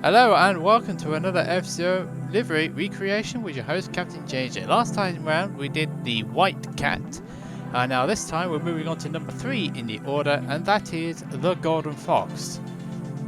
Hello and welcome to another F-Zero livery recreation with your host Captain JJ. Last time round we did the white cat. Now this time we're moving on to number 3 in the order, and that is the golden fox.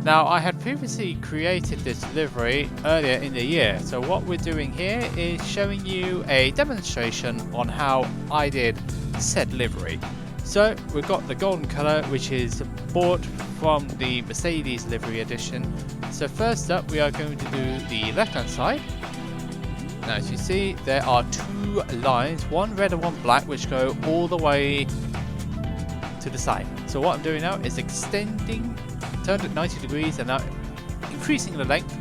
Now I had previously created this livery earlier in the year, so what we're doing here is showing you a demonstration on how I did said livery. So we've got the golden colour, which is bought from the Mercedes livery edition. So first up we are going to do the left hand side. Now as you see there are 2 lines, one red and one black, which go all the way to the side. So what I'm doing now is extending, turned at 90 degrees and now increasing the length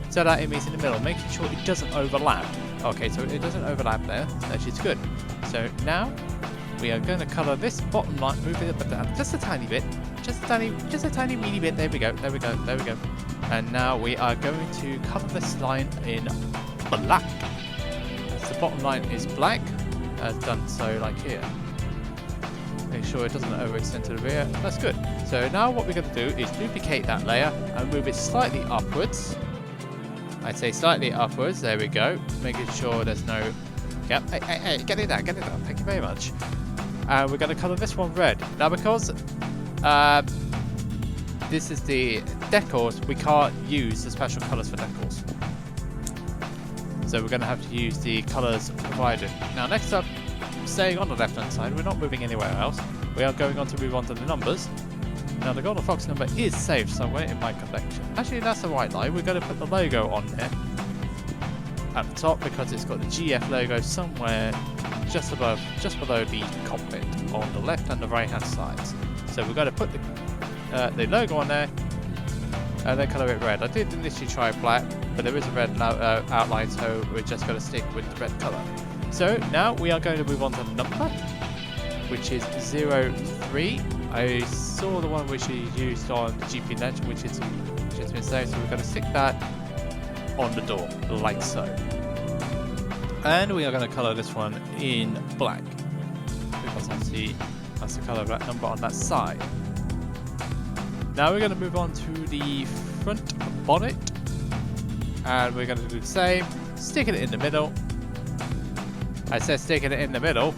so that it meets in the middle, making sure it doesn't overlap. Okay, so it doesn't overlap there, that is good. So now we are going to colour this bottom line, move it up down just a tiny bit, just a tiny weeny bit. There we go. And now we are going to colour this line in black. As the bottom line is black, as done so like here. Make sure it doesn't overextend to the rear. That's good. So now what we're going to do is duplicate that layer and move it slightly upwards. I'd say slightly upwards. There we go. Making sure there's no gap. Hey, get it down. Thank you very much. And we're going to colour this one red. Now because this is the decors, we can't use the special colours for decors. So we're going to have to use the colours provided. Now next up, staying on the left hand side, we're not moving anywhere else. We are going on to move on to the numbers. Now the golden fox number is saved somewhere in my collection. Actually that's the right line. We're going to put the logo on there at the top because it's got the GF logo somewhere just below the cockpit on the left and the right hand sides. So we're going to put the logo on there and then colour it red. I did initially try black, but there is a red outline, so we're just going to stick with the red colour. So now we are going to move on to the number, which is 03. I saw the one which is used on the GP Legend, which has been saved, so we're going to stick that on the door, like so. And we are going to colour this one in black, because obviously that's the colour of that number on that side. Now we're going to move on to the front bonnet, and we're going to do the same, sticking it in the middle. I said sticking it in the middle,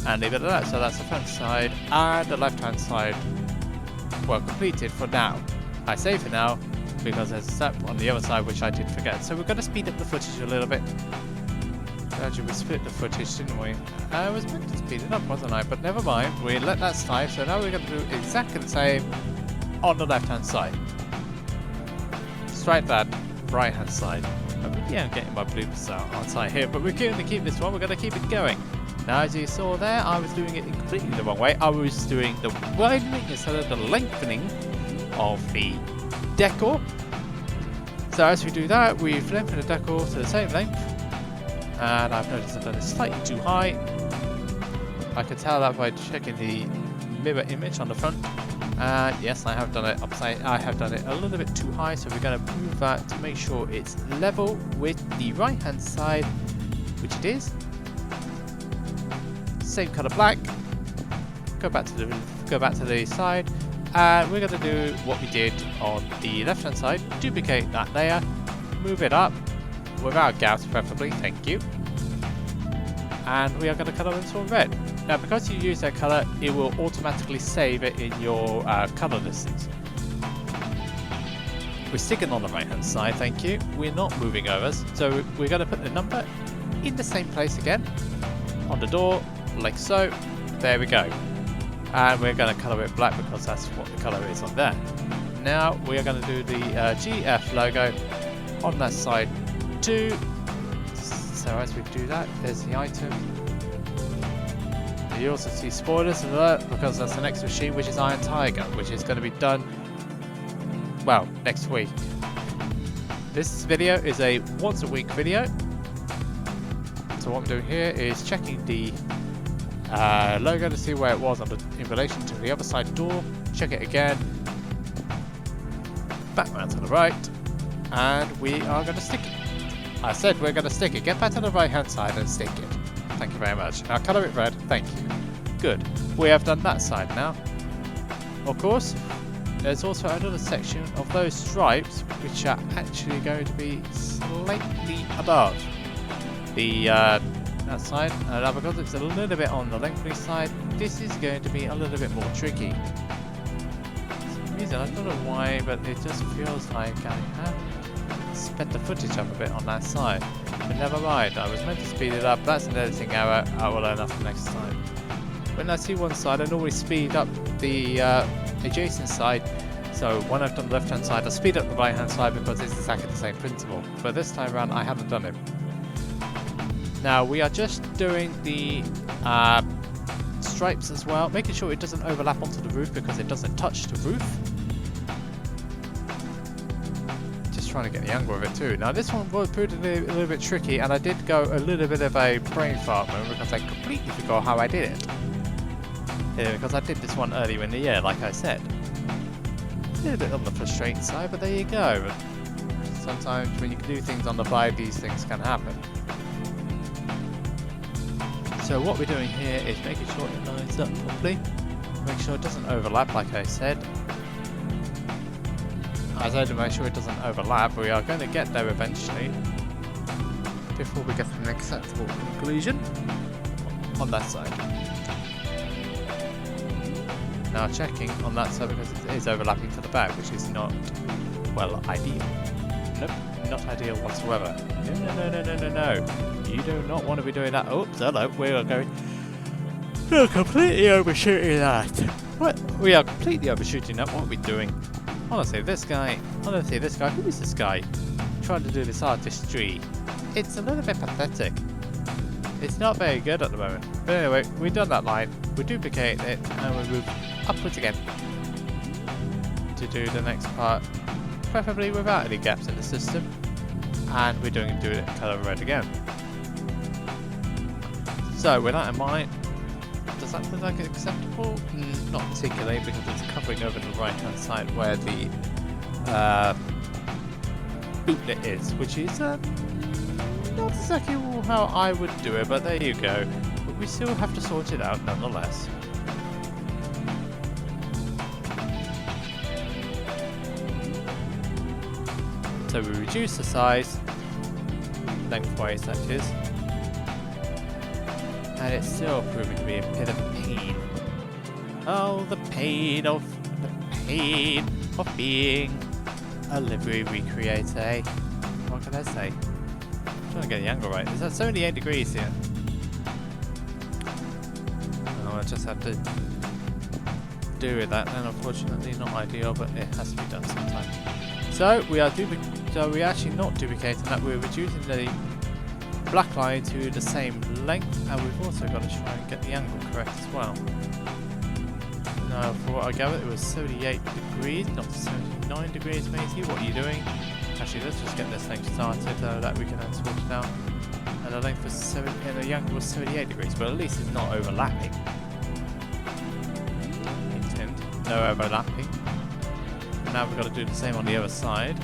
and leave it at that. So that's the front side and the left hand side well completed for now. I say for now because there's a step on the other side which I did forget. So we're going to speed up the footage a little bit. Actually we split the footage, didn't we? I was meant to speed it up, wasn't I? But never mind, we let that slide. So now we're going to do exactly the same on the left hand side. Strike that right hand side. Yeah, I'm getting my bloopers out outside here, but we're going to keep this one. We're going to keep it going. Now, as you saw there, I was doing it completely the wrong way. I was doing the widening instead of the lengthening of the decor. So as we do that, we've lengthened the decor to the same length. And I've noticed I've done it slightly too high. I can tell that by checking the mirror image on the front. And yes, I have done it upside. I have done it a little bit too high, so we're going to move that to make sure it's level with the right hand side, which it is. Same colour black. Go back to the side, and we're going to do what we did on the left hand side. Duplicate that layer, move it up without gaps, preferably. Thank you. And we are going to colour into red. Now because you use that colour, it will automatically save it in your colour listings. We're sticking on the right hand side, thank you. We're not moving over, so we're going to put the number in the same place again on the door, like so. There we go. And we're going to colour it black because that's what the colour is on there. Now we are going to do the GF logo on that side too. So as we do that, there's the item. You also see spoilers alert because that's the next machine, which is Iron Tiger, which is going to be done, well, next week. This video is a once a week video. So what I'm doing here is checking the logo to see where it was in relation to the other side door. Check it again. Back round to the right. And we are going to stick it. I said we're going to stick it. Get back to the right hand side and stick it. Thank you very much. Now colour it red. Thank you. Good. We have done that side now. Of course, there's also another section of those stripes which are actually going to be slightly above the that side. Now because it's a little bit on the lengthy side, this is going to be a little bit more tricky. For some reason, I don't know why, but it just feels like I have sped the footage up a bit on that side. But never mind, I was meant to speed it up. That's an editing error. I will learn that for next time. When I see one side, I normally speed up the adjacent side. So when I've done the left hand side, I speed up the right hand side because it's exactly the same principle. But this time around, I haven't done it. Now we are just doing the stripes as well, making sure it doesn't overlap onto the roof because it doesn't touch the roof. Just trying to get the angle of it too. Now this one was proved a little bit tricky, and I did go a little bit of a brain fart moment because I completely forgot how I did it. Yeah, because I did this one earlier in the year, like I said. A little bit on the frustrating side, but there you go. Sometimes when you do things on the fly, these things can happen. So what we're doing here is making sure it lines up properly. Make sure it doesn't overlap, like I said. As I do make sure it doesn't overlap, we are going to get there eventually. Before we get to an acceptable conclusion on that side. Now checking on that side because it is overlapping to the back, which is not, well, ideal. Nope, not ideal whatsoever. No. You do not want to be doing that. Oops, hello, we are going... We're completely overshooting that. What? We are completely overshooting that. What are we doing? Honestly, this guy, who is this guy? Trying to do this artistry. It's a little bit pathetic. It's not very good at the moment. But anyway, we've done that line, we duplicate it, and we move upwards again to do the next part, preferably without any gaps in the system. And we're doing it colour red again. So with that in mind, does that look like acceptable? Not particularly, because it's covering over the right hand side where the bootlet is, which is not exactly how I would do it, but there you go. But we still have to sort it out nonetheless. So we reduce the size, lengthwise that is, and it's still proving to be a bit of a pain. Oh, the pain of being a livery recreator, eh? What can I say? I'm trying to get the angle right. Is that 78 degrees here? Oh, I just have to do with that, and unfortunately not ideal, but it has to be done sometime. So we're actually not duplicating that, we're reducing the black line to the same length, and we've also got to try and get the angle correct as well. Now, for what I gathered, it was 78 degrees, not 79 degrees, matey. What are you doing? Actually, let's just get this thing started so that we can then sort it out. And the length was and the angle was 78 degrees, but at least it's not overlapping. No overlapping. Now we've got to do the same on the other side.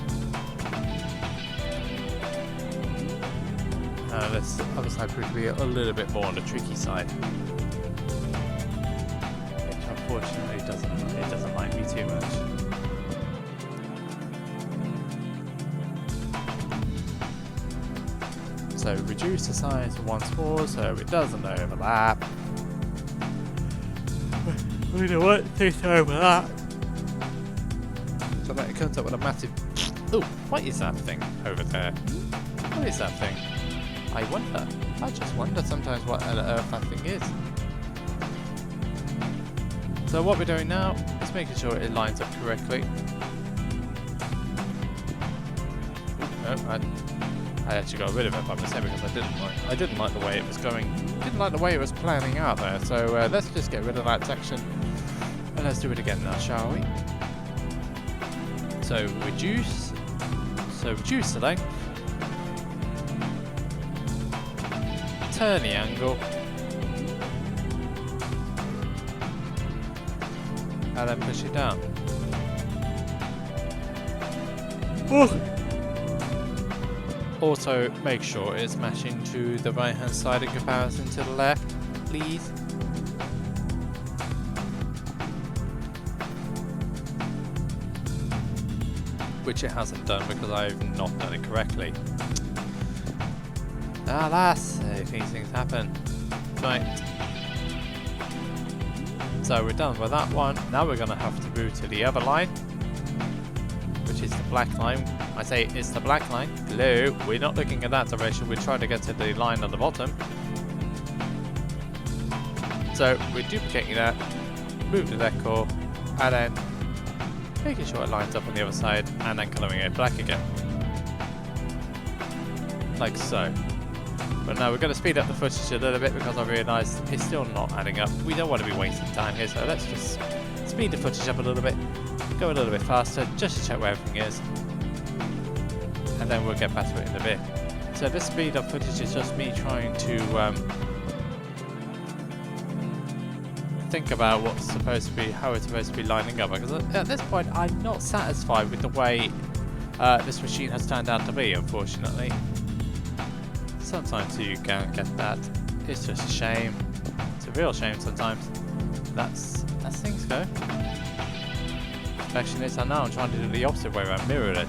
This other side proved to be a little bit more on the tricky side, which unfortunately doesn't like me too much. So reduce the size once more so it doesn't overlap. We don't want things to overlap. So that it comes up with a massive... Oh, what is that thing over there? What is that thing? I wonder. I just wonder sometimes what on earth that thing is. So what we're doing now is making sure it lines up correctly. No, I actually got rid of it by mistake because I didn't like the way it was going. Didn't like the way it was planning out there. So let's just get rid of that section and let's do it again now, shall we? So reduce the length. Turn the angle, and then push it down. Also, make sure it's matching to the right hand side in comparison to the left, please. which it hasn't done because I've not done it correctly. Alas, these things happen. Right. So we're done with that one. Now we're going to have to move to the other line, which is the black line. I say it's the black line. Hello, we're not looking at that direction. We're trying to get to the line on the bottom. So we're duplicating that, move the decor, and then making sure it lines up on the other side, and then colouring it black again. Like so. But now we're going to speed up the footage a little bit because I realised it's still not adding up. We don't want to be wasting time here, so let's just speed the footage up a little bit, go a little bit faster, just to check where everything is. And then we'll get back to it in a bit. So this speed up footage is just me trying to think about what's supposed to be, how it's supposed to be lining up, because at this point I'm not satisfied with the way this machine has turned out to be, unfortunately. Sometimes you can't get that. It's just a shame. It's a real shame sometimes. That's as things go. Perfectionist, and now I'm trying to do the opposite way around, mirror it.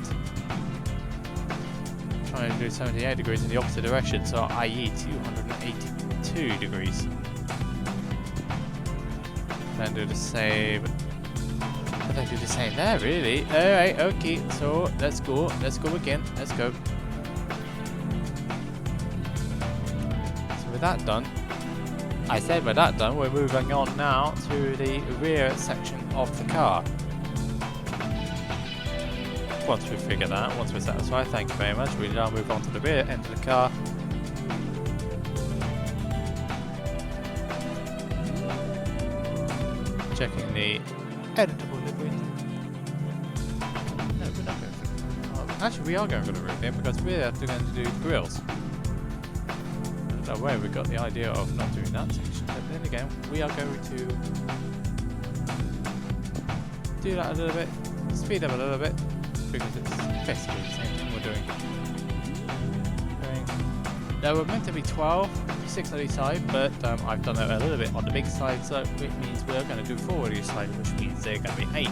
I'm trying to do 78 degrees in the opposite direction, so i.e. 282 degrees. Then do the same. But then do the same there, really. Alright, okay, so let's go again. Let's go. With that done, I said with that done, we're moving on now to the rear section of the car. Once we've figured that out, once we're satisfied, thank you very much, we now move on to the rear end of the car. Checking the editable livery. No, we're not going for actually, we are going for the rear end because we're going to do the grills. Where we got the idea of not doing that section, but then again we are going to do that a little bit, speed up a little bit, because it's basically the same thing we're doing. Now we're meant to be 12, 6 on each side, but I've done it a little bit on the big side, so it means we're going to do 4 on each side, which means they're going to be 8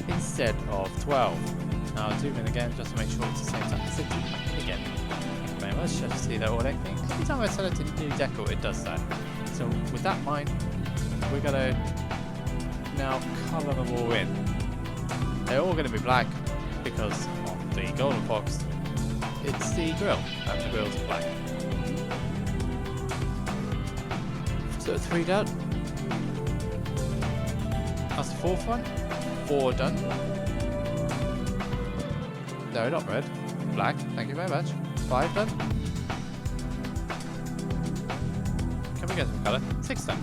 instead of 12. Now I'll zoom in again just to make sure it's the same size. Zoom back in again. Very much, just see that all that thing. Every time I select a new decor, it does that. So with that in mind, we're gonna now colour them all in. They're all gonna be black because on the golden fox, it's the grill, and the grill's black. So 3 done. That's the 4th one. 4 done. No, not red. Black. Thank you very much. 5 done. Can we get some colour? 6 done.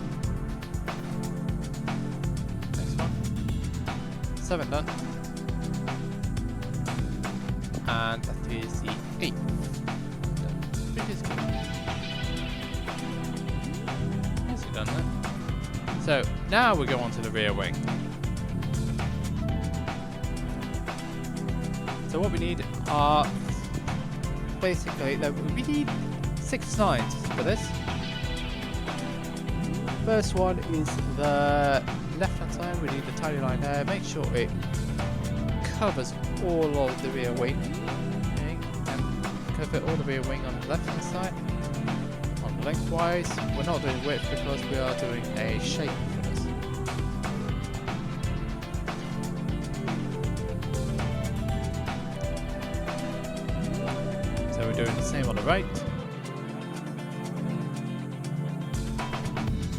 Next one. 7 done. And that is the 8th done. Which is good. Nicely done there. So now we go on to the rear wing. So what we need are basically, we need 6 lines for this. First one is the left hand side. We need the tiny line there. Make sure it covers all of the rear wing. Okay. And cover all the rear wing on the left hand side. On the lengthwise, we're not doing width because we are doing a shape for this. So we're doing the same on the right.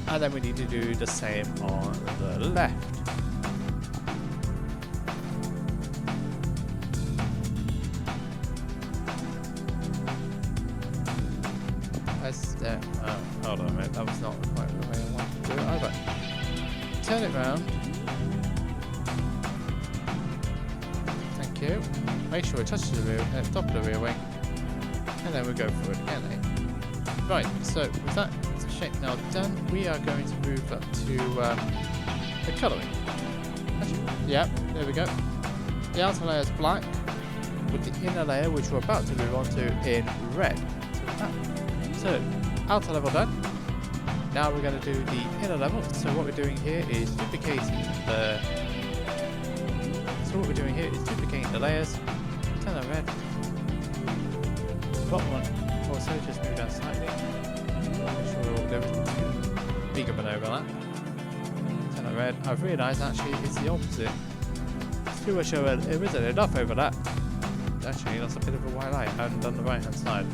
And then we need to do the same on the left. Hold on a minute, that was not quite the way I wanted to do it either. Turn it round. Thank you. Make sure it touches the rear, top of the rear wing. And then we go for it again. Right, so with that shape now done, we are going to move up to the colouring. Yeah, there we go. The outer layer is black, with the inner layer, which we're about to move on to, in red. So outer level done. Now we're going to do the inner level. So what we're doing here is duplicating the. layers. red. Bottom one also just move down slightly. Make sure there isn't too big of an overlap. Turn it red. I've realised actually it's the opposite. It's too much over. There isn't enough overlap. Actually, that's a bit of a white light. And on the right hand side.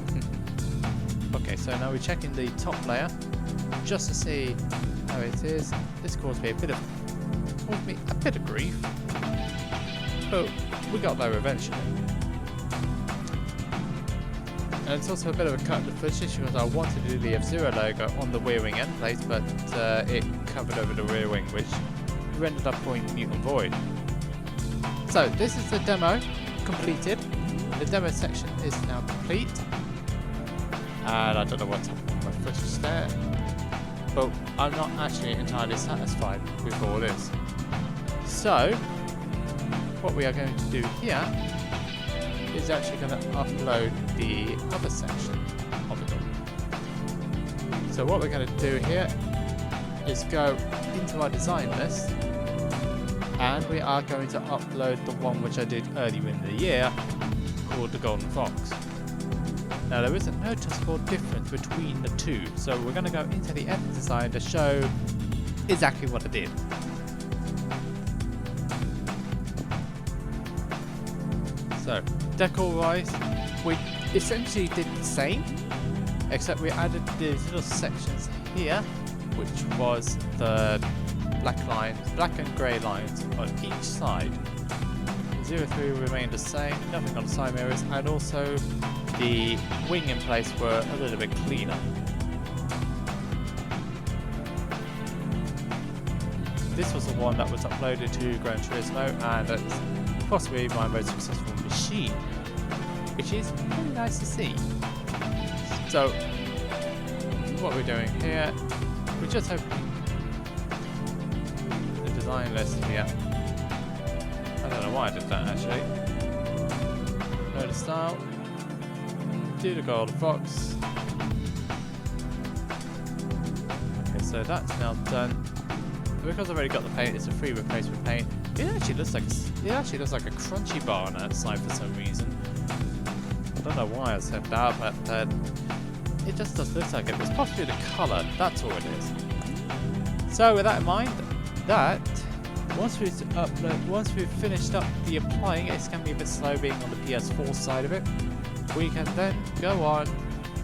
Okay, so now we're checking the top layer just to see how it is. This caused me a bit of grief, but we got there eventually. And it's also a bit of a cut in the footage because I wanted to do the F-Zero logo on the rear wing end plate, but it covered over the rear wing, which ended up going mute and void. So this is the demo completed. The demo section is now complete. And I don't know what's happening with my footage there, but I'm not actually entirely satisfied with all this. So, what we are going to do here is actually going to upload the other section of it all. So what we're going to do here is go into our design list, and we are going to upload the one which I did earlier in the year called the Golden Fox. Now there is a noticeable difference between the two, so we're going to go into the edit design to show exactly what I did. So, decor-wise, we essentially did the same, except we added these little sections here, which was the black and grey lines on each side. 03 remained the same, nothing on the side mirrors, and also the wing in place were a little bit cleaner. This was the one that was uploaded to Gran Turismo, and it's possibly my most successful machine, which is really nice to see. So, what we're doing here, we're just opening the design list here. I don't know why I did that actually. Load the style. Do the Golden Fox. Okay, so that's now done. Because I've already got the paint, it's a free replacement paint. It actually looks like a crunchy bar on that side for some reason. I don't know why I said that, but it just does look like it. It's possibly the colour. That's all it is. So with that in mind, once we've finished up the applying, it's going to be a bit slow being on the PS4 side of it. We can then go on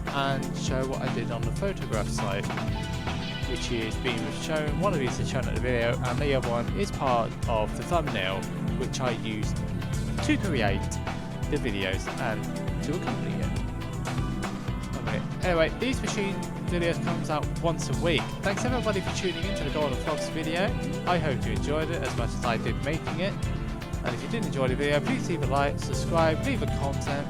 and show what I did on the photograph side, which is being shown. One of these is shown at the video, and the other one is part of the thumbnail, which I used to create the videos and to accompany it. Okay. Anyway, these machine videos comes out once a week. Thanks everybody for tuning into the Golden Fox video. I hope you enjoyed it as much as I did making it. And if you did enjoy the video, please leave a like, subscribe, leave a comment,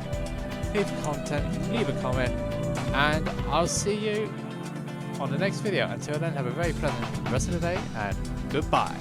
and I'll see you on the next video. Until then, have a very pleasant rest of the day, and goodbye.